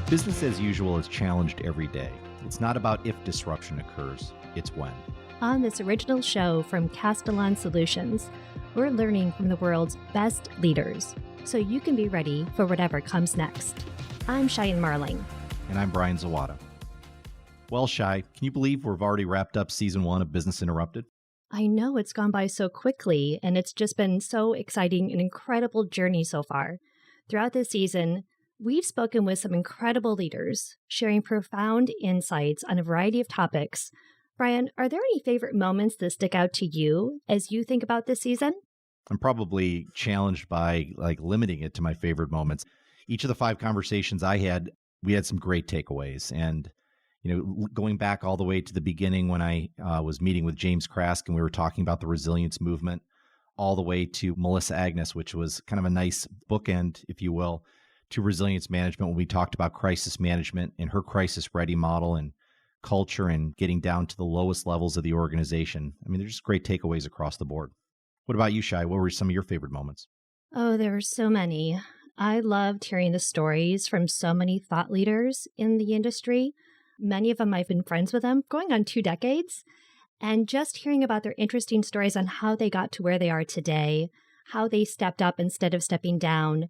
Business as usual is challenged every day. It's not about if disruption occurs, it's when. On this original show from Castellan Solutions, we're learning from the world's best leaders so you can be ready for whatever comes next. I'm Cheyene Marling. And I'm Brian Zawada. Well, Chey, can you believe we've already wrapped up season 1 of Business Interrupted? I know it's gone by so quickly, and it's just been so exciting, an incredible journey so far. Throughout this season, we've spoken with some incredible leaders, sharing profound insights on a variety of topics. Brian, are there any favorite moments that stick out to you as you think about this season? I'm probably challenged by limiting it to my favorite moments. Each of the 5 conversations I had, we had some great takeaways. And, going back all the way to the beginning when I was meeting with James Krask and we were talking about the resilience movement, all the way to Melissa Agnes, which was kind of a nice bookend, if you will, to resilience management when we talked about crisis management and her crisis ready model and culture and getting down to the lowest levels of the organization. I mean, there's just great takeaways across the board. What about you, Chey? What were some of your favorite moments? Oh, there were so many. I loved hearing the stories from so many thought leaders in the industry. Many of them, I've been friends with them going on 2 decades. And just hearing about their interesting stories on how they got to where they are today, how they stepped up instead of stepping down,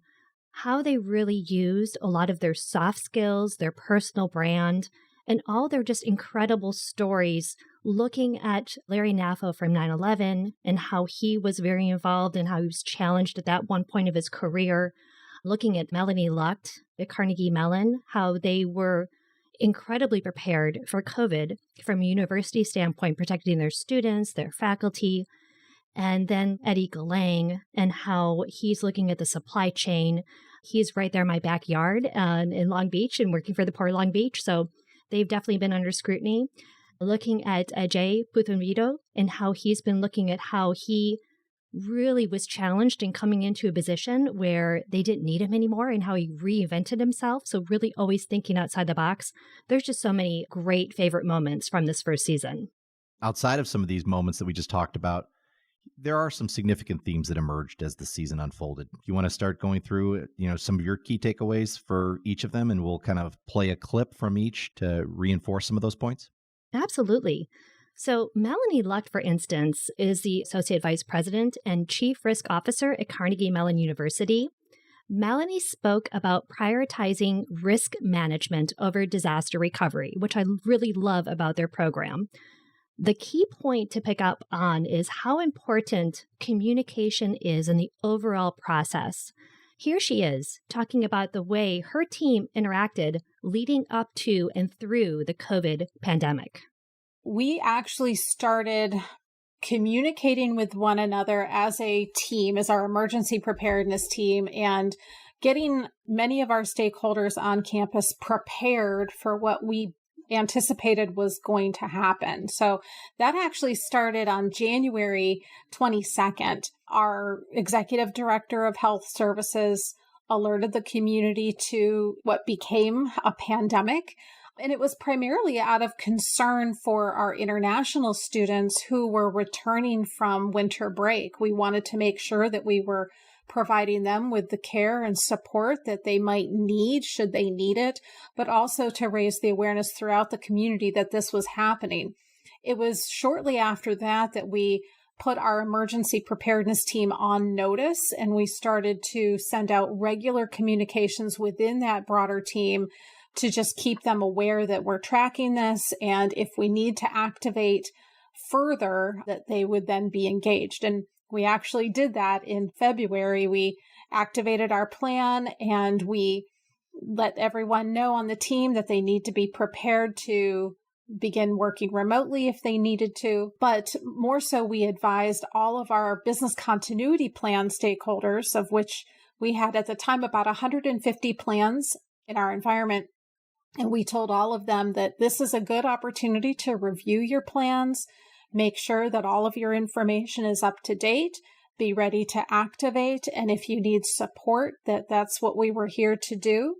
how they really used a lot of their soft skills, their personal brand, and all their just incredible stories, looking at Larry Naffo from 9/11 and how he was very involved and how he was challenged at that one point of his career, looking at Melanie Lucht at Carnegie Mellon, how they were incredibly prepared for COVID from a university standpoint, protecting their students, their faculty, and then Eddie Galang and how he's looking at the supply chain. He's right there in my backyard in Long Beach and working for the Port of Long Beach. So they've definitely been under scrutiny. Looking at Ajay Puthenvedo and how he's been looking at how he really was challenged in coming into a position where they didn't need him anymore and how he reinvented himself. So really always thinking outside the box. There's just so many great favorite moments from this first season. Outside of some of these moments that we just talked about, there are some significant themes that emerged as the season unfolded. You want to start going through, some of your key takeaways for each of them, and we'll kind of play a clip from each to reinforce some of those points? Absolutely. So Melanie Lucht, for instance, is the Associate Vice President and Chief Risk Officer at Carnegie Mellon University. Melanie spoke about prioritizing risk management over disaster recovery, which I really love about their program. The key point to pick up on is how important communication is in the overall process. Here she is talking about the way her team interacted leading up to and through the COVID pandemic. We actually started communicating with one another as a team, as our emergency preparedness team, and getting many of our stakeholders on campus prepared for what we anticipated was going to happen. So that actually started on January 22nd. Our executive director of health services alerted the community to what became a pandemic. And it was primarily out of concern for our international students who were returning from winter break. We wanted to make sure that we were providing them with the care and support that they might need should they need it, but also to raise the awareness throughout the community that this was happening. It was shortly after that that we put our emergency preparedness team on notice, and we started to send out regular communications within that broader team to just keep them aware that we're tracking this, and if we need to activate further, that they would then be engaged. And we actually did that in February. We activated our plan and we let everyone know on the team that they need to be prepared to begin working remotely if they needed to. But more so, we advised all of our business continuity plan stakeholders, of which we had at the time about 150 plans in our environment. And we told all of them that this is a good opportunity to review your plans, make sure that all of your information is up to date, be ready to activate. And if you need support, that's what we were here to do.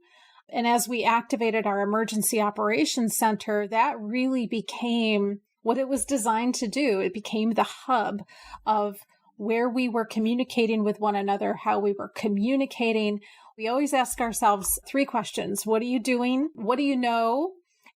And as we activated our emergency operations center, that really became what it was designed to do. It became the hub of where we were communicating with one another, how we were communicating. We always ask ourselves 3 questions. What are you doing? What do you know?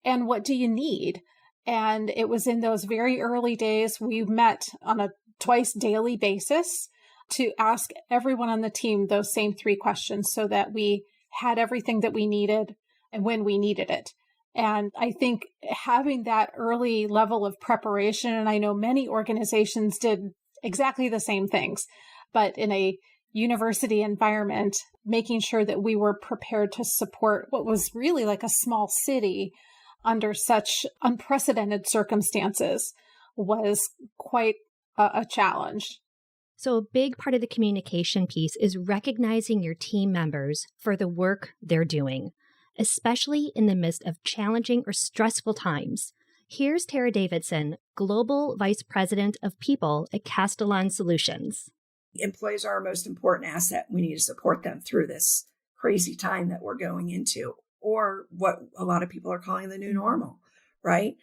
And what do you need? And it was in those very early days, we met on a twice daily basis to ask everyone on the team those same 3 questions so that we had everything that we needed and when we needed it. And I think having that early level of preparation, and I know many organizations did exactly the same things, but in a university environment, making sure that we were prepared to support what was really like a small city under such unprecedented circumstances was quite a challenge. So, a big part of the communication piece is recognizing your team members for the work they're doing, especially in the midst of challenging or stressful times. Here's Tara Davidson, Global Vice President of People at Castellan Solutions. Employees are our most important asset. We need to support them through this crazy time that we're going into, or what a lot of people are calling the new normal, right?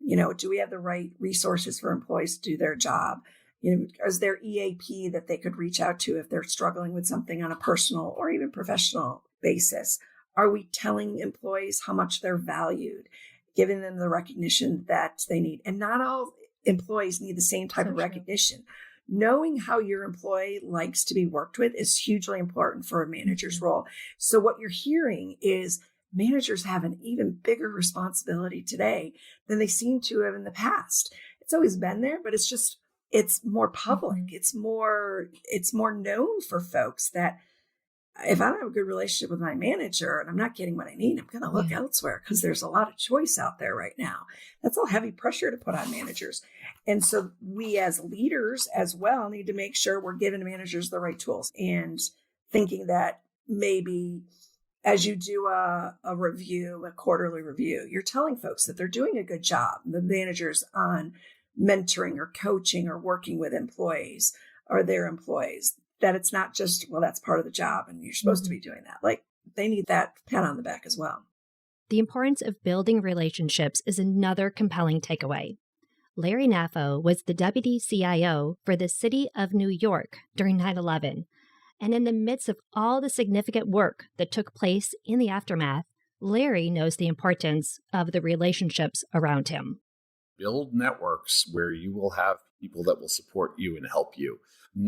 Do we have the right resources for employees to do their job? Is there EAP that they could reach out to if they're struggling with something on a personal or even professional basis? Are we telling employees how much they're valued, giving them the recognition that they need? And not all employees need the same type of recognition. Knowing how your employee likes to be worked with is hugely important for a manager's role. So what you're hearing is managers have an even bigger responsibility today than they seem to have in the past. It's always been there, but it's more public. It's more known for folks that if I don't have a good relationship with my manager and I'm not getting what I need, I'm going to look elsewhere because there's a lot of choice out there right now. That's all heavy pressure to put on managers. And so we as leaders as well need to make sure we're giving managers the right tools and thinking that maybe as you do a review, a quarterly review, you're telling folks that they're doing a good job, the managers on mentoring or coaching or working with employees or their employees, that it's not just, well, that's part of the job and you're supposed to be doing that. Like they need that pat on the back as well. The importance of building relationships is another compelling takeaway. Larry Naffo was the deputy CIO for the city of New York during 9/11. And in the midst of all the significant work that took place in the aftermath, Larry knows the importance of the relationships around him. Build networks where you will have people that will support you and help you.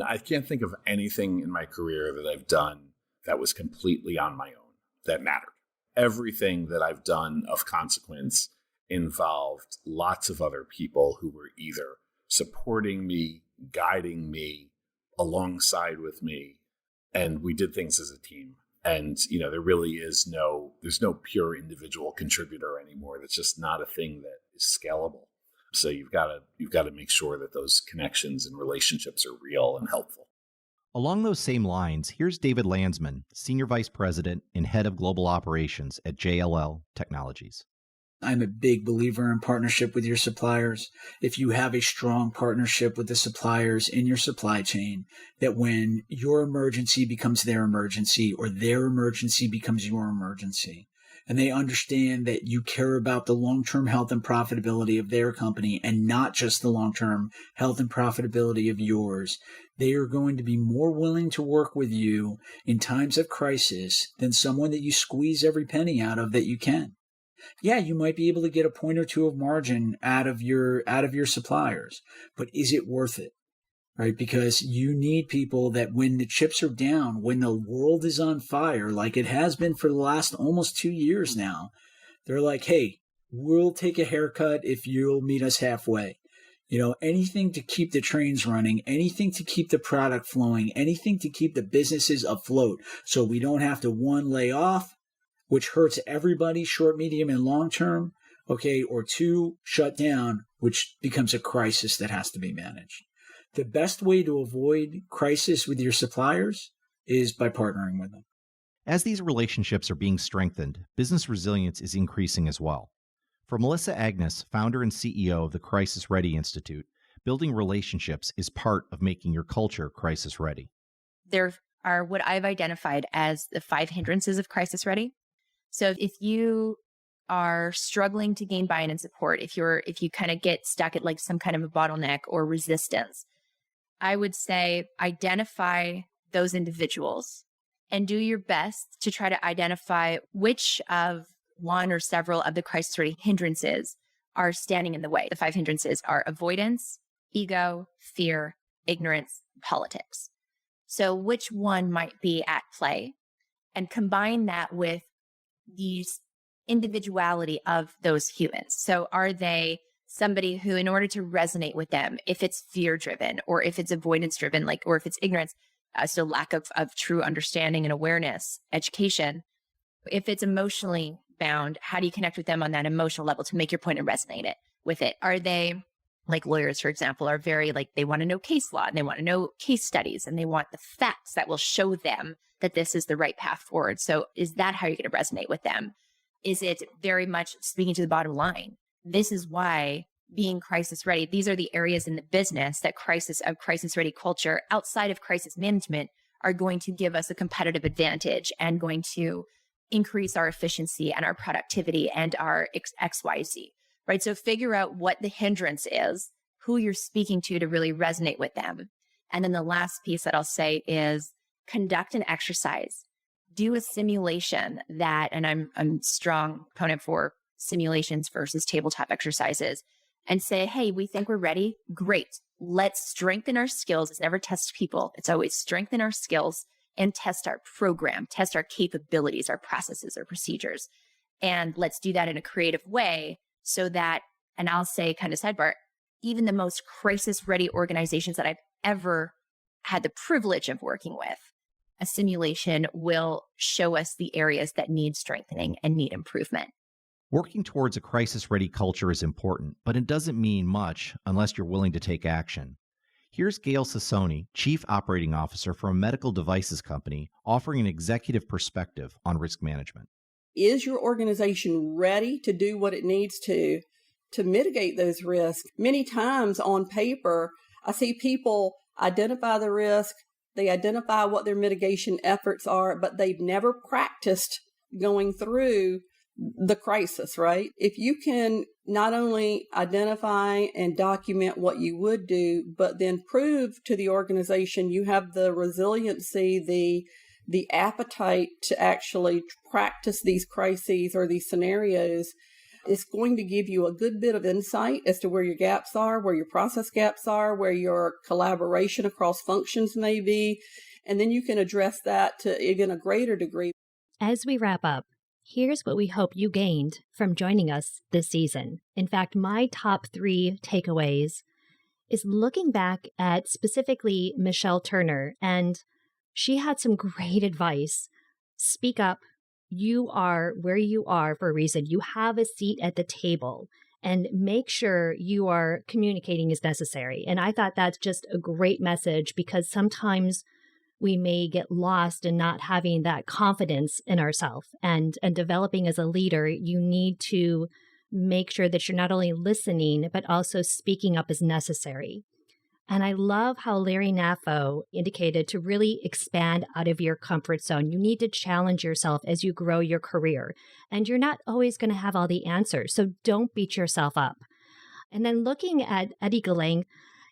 I can't think of anything in my career that I've done that was completely on my own that mattered. Everything that I've done of consequence involved lots of other people who were either supporting me, guiding me, alongside with me, and we did things as a team. And, there really is there's no pure individual contributor anymore. That's just not a thing that is scalable. So you've got to make sure that those connections and relationships are real and helpful. Along those same lines, here's David Landsman, Senior Vice President and Head of Global Operations at JLL Technologies. I'm a big believer in partnership with your suppliers. If you have a strong partnership with the suppliers in your supply chain, that when your emergency becomes their emergency or their emergency becomes your emergency, and they understand that you care about the long-term health and profitability of their company and not just the long-term health and profitability of yours, they are going to be more willing to work with you in times of crisis than someone that you squeeze every penny out of that you can. Yeah, you might be able to get a point or two of margin out of your suppliers, but is it worth it? Right? Because you need people that when the chips are down, when the world is on fire, like it has been for the last almost 2 years now, they're like, hey, we'll take a haircut if you'll meet us halfway. Anything to keep the trains running, anything to keep the product flowing, anything to keep the businesses afloat so we don't have to, one, lay off, which hurts everybody short, medium, and long term, okay, or two, shut down, which becomes a crisis that has to be managed. The best way to avoid crisis with your suppliers is by partnering with them. As these relationships are being strengthened, business resilience is increasing as well. For Melissa Agnes, founder and CEO of the Crisis Ready Institute, building relationships is part of making your culture crisis ready. There are what I've identified as the 5 hindrances of crisis ready. So if you are struggling to gain buy-in and support, if you kind of get stuck at like some kind of a bottleneck or resistance, I would say identify those individuals and do your best to try to identify which of one or several of the crisis ready hindrances are standing in the way. The 5 hindrances are avoidance, ego, fear, ignorance, politics. So which one might be at play, and combine that with the individuality of those humans. So are they somebody who, in order to resonate with them, if it's fear driven or if it's avoidance driven, or if it's ignorance, so lack of true understanding and awareness, education, if it's emotionally bound, how do you connect with them on that emotional level to make your point and resonate with it? Are they, like lawyers, for example, are very they want to know case law and they want to know case studies and they want the facts that will show them that this is the right path forward. So is that how you're going to resonate with them? Is it very much speaking to the bottom line? This is why being crisis ready, these are the areas in the business that crisis ready culture outside of crisis management are going to give us a competitive advantage and going to increase our efficiency and our productivity and our XYZ, right? So figure out what the hindrance is, who you're speaking to really resonate with them. And then the last piece that I'll say is conduct an exercise. Do a simulation that, and I'm a strong proponent for simulations versus tabletop exercises, and say, hey, we think we're ready. Great. Let's strengthen our skills. It's never test people. It's always strengthen our skills and test our program, test our capabilities, our processes, our procedures. And let's do that in a creative way so that, and I'll say kind of sidebar, even the most crisis ready organizations that I've ever had the privilege of working with, a simulation will show us the areas that need strengthening and need improvement. Working towards a crisis-ready culture is important, but it doesn't mean much unless you're willing to take action. Here's Gail Sassoni, Chief Operating Officer for a medical devices company, offering an executive perspective on risk management. Is your organization ready to do what it needs to mitigate those risks? Many times on paper, I see people identify the risk, they identify what their mitigation efforts are, but they've never practiced going through the crisis, right? If you can not only identify and document what you would do, but then prove to the organization you have the resiliency, the appetite to actually practice these crises or these scenarios, it's going to give you a good bit of insight as to where your gaps are, where your process gaps are, where your collaboration across functions may be, and then you can address that to even a greater degree. As we wrap up, here's what we hope you gained from joining us this season. In fact, my top 3 takeaways is looking back at specifically Michelle Turner, and she had some great advice. Speak up. You are where you are for a reason. You have a seat at the table, and make sure you are communicating as necessary. And I thought that's just a great message, because sometimes we may get lost in not having that confidence in ourselves. And developing as a leader, you need to make sure that you're not only listening, but also speaking up as necessary. And I love how Larry Naffo indicated to really expand out of your comfort zone. You need to challenge yourself as you grow your career. And you're not always going to have all the answers, so don't beat yourself up. And then looking at Eddie Galang,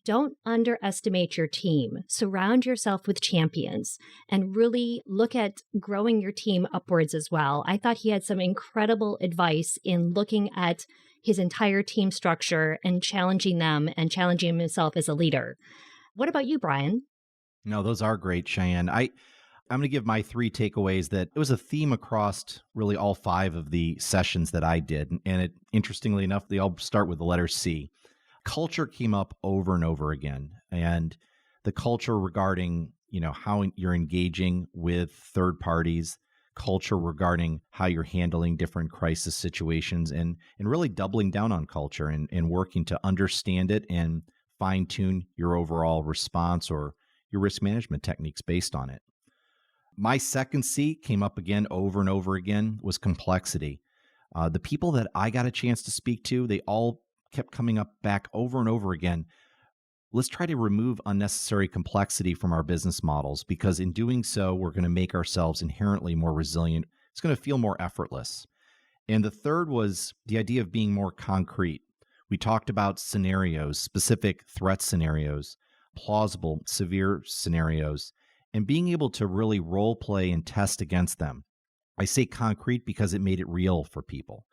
don't underestimate your team. Surround yourself with champions and really look at growing your team upwards as well. I thought he had some incredible advice in looking at his entire team structure and challenging them and challenging himself as a leader. What about you, Brian? No, those are great, Cheyenne. I'm going to give my 3 takeaways that it was a theme across really all 5 of the sessions that I did. And interestingly enough, they all start with the letter C. Culture came up over and over again, and the culture regarding, how you're engaging with third parties, culture regarding how you're handling different crisis situations, and really doubling down on culture and working to understand it and fine tune your overall response or your risk management techniques based on it. My second C came up again over and over again was complexity. The people that I got a chance to speak to, they all kept coming up back over and over again. Let's try to remove unnecessary complexity from our business models, because in doing so, we're going to make ourselves inherently more resilient. It's going to feel more effortless. And the third was the idea of being more concrete. We talked about scenarios, specific threat scenarios. plausible, severe scenarios, and being able to really role play and test against them. I say concrete because it made it real for people.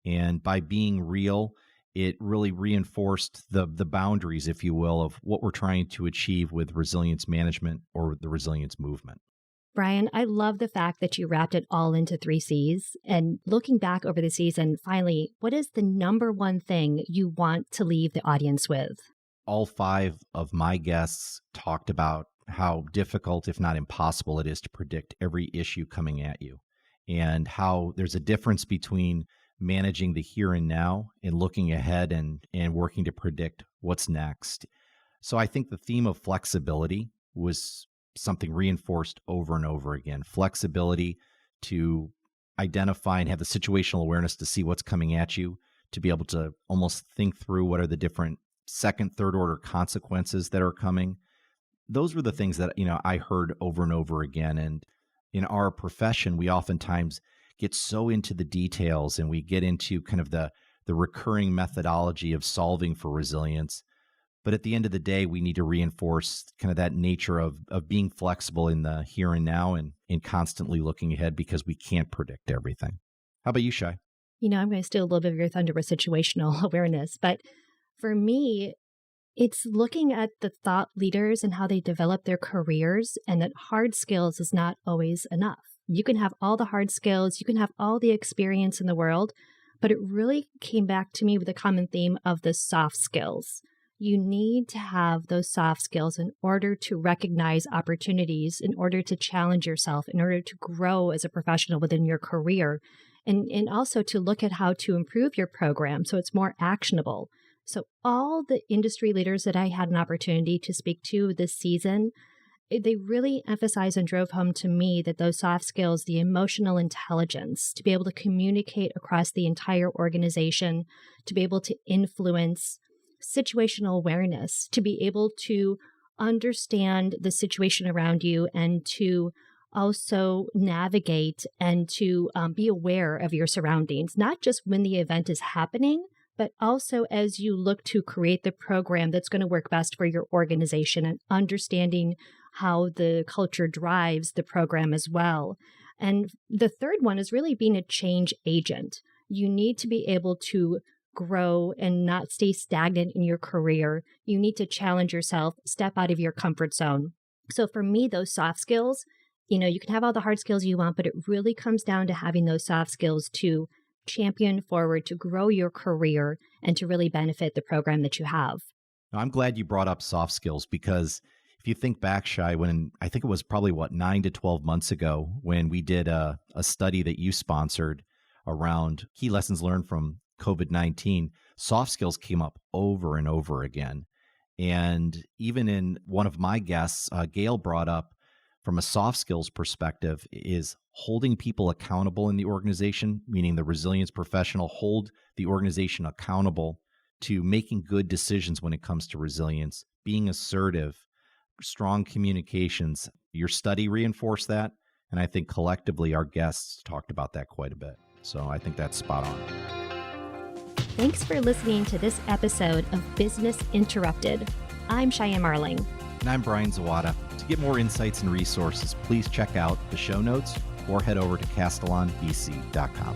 And by being real, it really reinforced the boundaries, if you will, of what we're trying to achieve with resilience management or the resilience movement. Brian, I love the fact that you wrapped it all into 3 C's. And looking back over the season, finally, what is the number one thing you want to leave the audience with? All 5 of my guests talked about how difficult, if not impossible, it is to predict every issue coming at you, and how there's a difference between managing the here and now and looking ahead and working to predict what's next. So I think the theme of flexibility was something reinforced over and over again. Flexibility to identify and have the situational awareness to see what's coming at you, to be able to almost think through what are the different second, third order consequences that are coming. Those were the things that, I heard over and over again. And in our profession, we oftentimes get so into the details and we get into kind of the recurring methodology of solving for resilience. But at the end of the day, we need to reinforce kind of that nature of being flexible in the here and now and constantly looking ahead, because we can't predict everything. How about you, Chey? I'm going to steal a little bit of your thunder with situational awareness. But for me, it's looking at the thought leaders and how they develop their careers, and that hard skills is not always enough. You can have all the hard skills, you can have all the experience in the world, but it really came back to me with a common theme of the soft skills. You need to have those soft skills in order to recognize opportunities, in order to challenge yourself, in order to grow as a professional within your career, and also to look at how to improve your program so it's more actionable. So all the industry leaders that I had an opportunity to speak to this season, they really emphasized and drove home to me that those soft skills, the emotional intelligence, to be able to communicate across the entire organization, to be able to influence, situational awareness, to be able to understand the situation around you and to also navigate and to be aware of your surroundings, not just when the event is happening, but also as you look to create the program that's going to work best for your organization, and understanding how the culture drives the program as well. And the third one is really being a change agent. You need to be able to grow and not stay stagnant in your career. You need to challenge yourself, step out of your comfort zone. So for me, those soft skills, you can have all the hard skills you want, but it really comes down to having those soft skills to champion forward, to grow your career, and to really benefit the program that you have. Now, I'm glad you brought up soft skills, because if you think back, Chey, when I think it was probably 9 to 12 months ago when we did a study that you sponsored around key lessons learned from COVID-19, soft skills came up over and over again. And even in one of my guests, Gail brought up, from a soft skills perspective, is holding people accountable in the organization, meaning the resilience professional hold the organization accountable to making good decisions when it comes to resilience, being assertive, strong communications. Your study reinforced that, and I think collectively our guests talked about that quite a bit. So I think that's spot on. Thanks for listening to this episode of Business Interrupted. I'm Cheyene Marling. And I'm Brian Zawada. To get more insights and resources, please check out the show notes or head over to castellanbc.com.